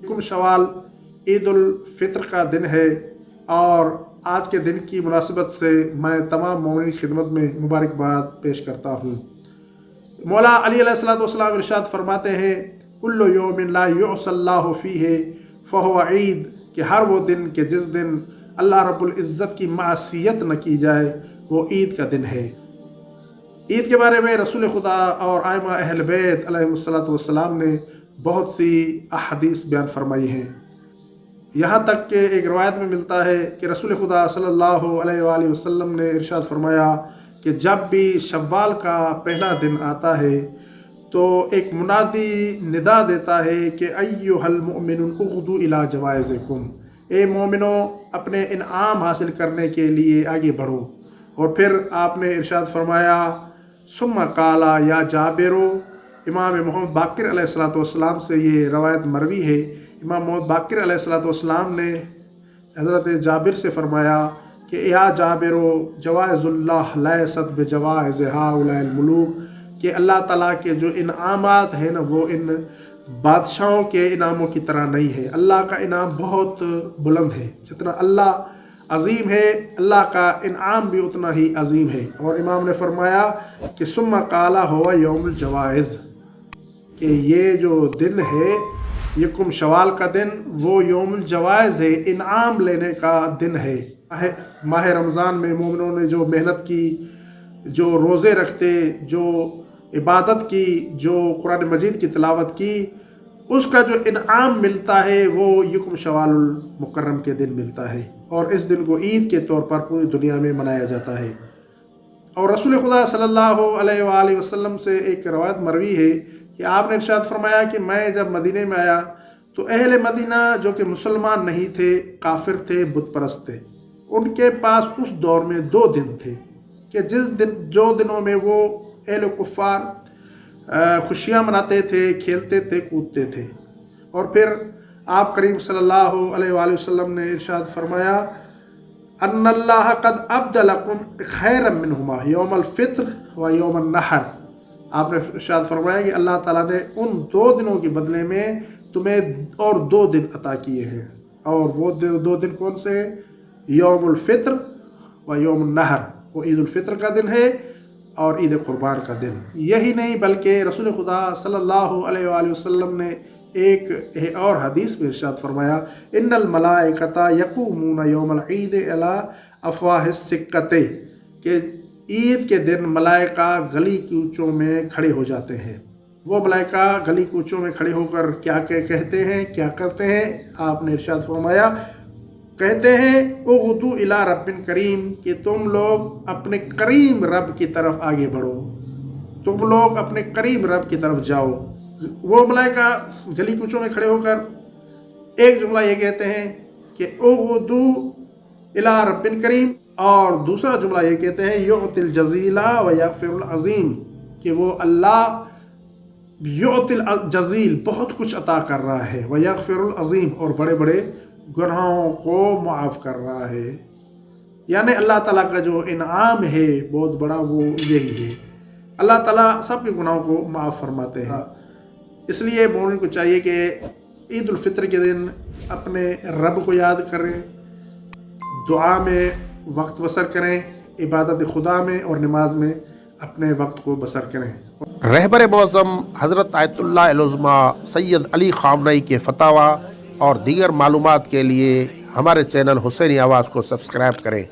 यकुम शवाल ईद उल फित्र का दिन है और आज के दिन की मुनासिबत से मैं तमाम मोमिन की खिदमत में मुबारकबाद पेश करता हूँ। मौला अली अलैहिस्सलाम इरशाद फरमाते हैं, कुल्लु यौमिन ला युअसल्लाहु फीहि फहुव ईद, कि हर वो दिन के जिस दिन अल्लाह रब्बुल इज़्ज़त की मासियत न की जाए वो ईद का दिन है। ईद के बारे में रसूल खुदा और आइमा अहल बैत अलैहिमुस्सलातु वस्सलाम ने बहुत सी अहादीस बयान फरमाई हैं। यहाँ तक कि एक रवायत में मिलता है कि रसूल खुदा सल्लल्लाहु अलैहि वसल्लम ने इरशाद फरमाया कि जब भी शव्वाल का पहला दिन आता है तो एक मुनादी निदा देता है कि अय्युहल मुमिनुन उग़दू इला जवाइज़िकुम, ए मोमिनो अपने इनाम हासिल करने के लिए आगे बढ़ो। और फिर आपने इरशाद फरमाया, सुम्मा काला या जाबिरो, इमाम मोहम्मद बाक़िर अलैहिस्सलातु वस्सलाम से ये रवायत मरवी है। इमाम मोहम्मद बाक़िर अलैहिस्सलातु वस्सलाम ने हज़रत जाबिर से फरमाया कि या जाबिरो जवाइज़ुल्लाह लैसत बिजवाइज़ हाउलाइल मुलूक, कि अल्लाह ताला के जो इनामात हैं ना वो इन बादशाहों के इनामों की तरह नहीं है। अल्लाह का इनाम बहुत बुलंद है, जितना अल्लाह अज़ीम है अल्लाह का इनाम भी उतना ही अज़ीम है। और इमाम ने फरमाया कि सुम्मा काला हुआ यौमुल जवाइज़, कि ये जो दिन है यकुम शवाल का दिन वो यौमुल जवाइज़ है, इनाम लेने का दिन है। माह रमज़ान में मोमिनों ने जो मेहनत की, जो रोज़े रखते, जो इबादत की, जो कुरान मजीद की तिलावत की, उसका जो इनाम मिलता है वो यकुम शवालुल मुकर्रम के दिन मिलता है। और इस दिन को ईद के तौर पर पूरी दुनिया में मनाया जाता है। और रसूल खुदा सल्लल्लाहु अलैहि वसल्लम से एक रवायत मरवी है कि आपने इरशाद फरमाया कि मैं जब मदीने में आया तो अहले मदीना जो कि मुसलमान नहीं थे, काफिर थे, बुत परस्त थे, उनके पास उस दौर में 2 दिन थे कि जो दिनों में वो अहले कुफ़ार खुशियाँ मनाते थे, खेलते थे, कूदते थे। और फिर आप करीम सल्लल्लाहु अलैहि वसल्लम ने इरशाद फरमाया, अन्नल्लाह क़द अब्दलकुम खैरम मिनहुमा यौमुल फित्र व यौमुन नहर। आपने इरशाद फरमाया कि अल्लाह ताला ने उन 2 दिनों के बदले में तुम्हें और 2 दिन अता किए हैं। और वो 2 दिन कौन से हैं? यौमुल फित्र व यौमुन नहर, वो ईद उल फित्र का दिन है और ईद कुर्बान का दिन। यही नहीं बल्कि रसूल खुदा सल्लल्लाहु अलैहि वसल्लम ने एक और हदीस में इरशाद फरमाया, इन्नल मलाइकता यक़ूमूना यौमल ईद अला अफ़वाहिस सिक्कते, कि ईद के दिन मलाइका गली कूचों में खड़े हो जाते हैं। वो मलाइका गली कूचों में खड़े होकर क्या कहते हैं, क्या करते हैं? आपने इरशाद फरमाया, कहते हैं उग़दू इला रब्बिन करीम, कि तुम लोग अपने करीम रब की तरफ आगे बढ़ो, तुम लोग अपने करीम रब की तरफ जाओ। वो मलाइका गली कूचों में खड़े होकर एक जुमला ये कहते हैं कि उग़दू इला रब्बिन करीम, और दूसरा जुमला ये कहते हैं युअतिल जज़ीला व यग़फ़िरुल अज़ीम, कि वो अल्लाह युअतिल जज़ील बहुत कुछ अता कर रहा है, व यग़फ़िरुल अज़ीम और बड़े बड़े गुनाहों को माफ़ कर रहा है। यानी अल्लाह ताला का जो इनाम है बहुत बड़ा वो यही है, अल्लाह ताला सब के गुनाहों को माफ़ फरमाते हैं। इसलिए मोमिन को चाहिए कि ईद उल फित्र के दिन अपने रब को याद करें, दुआ में वक्त बसर करें, इबादत खुदा में और नमाज में अपने वक्त को बसर करें। रहबर मौज़म हज़रत आयतुल्लाह अल-उज़्मा सैयद अली ख़ामनई के फतावा और दीगर मालूमात के लिए हमारे चैनल हुसैनी आवाज़ को सब्सक्राइब करें।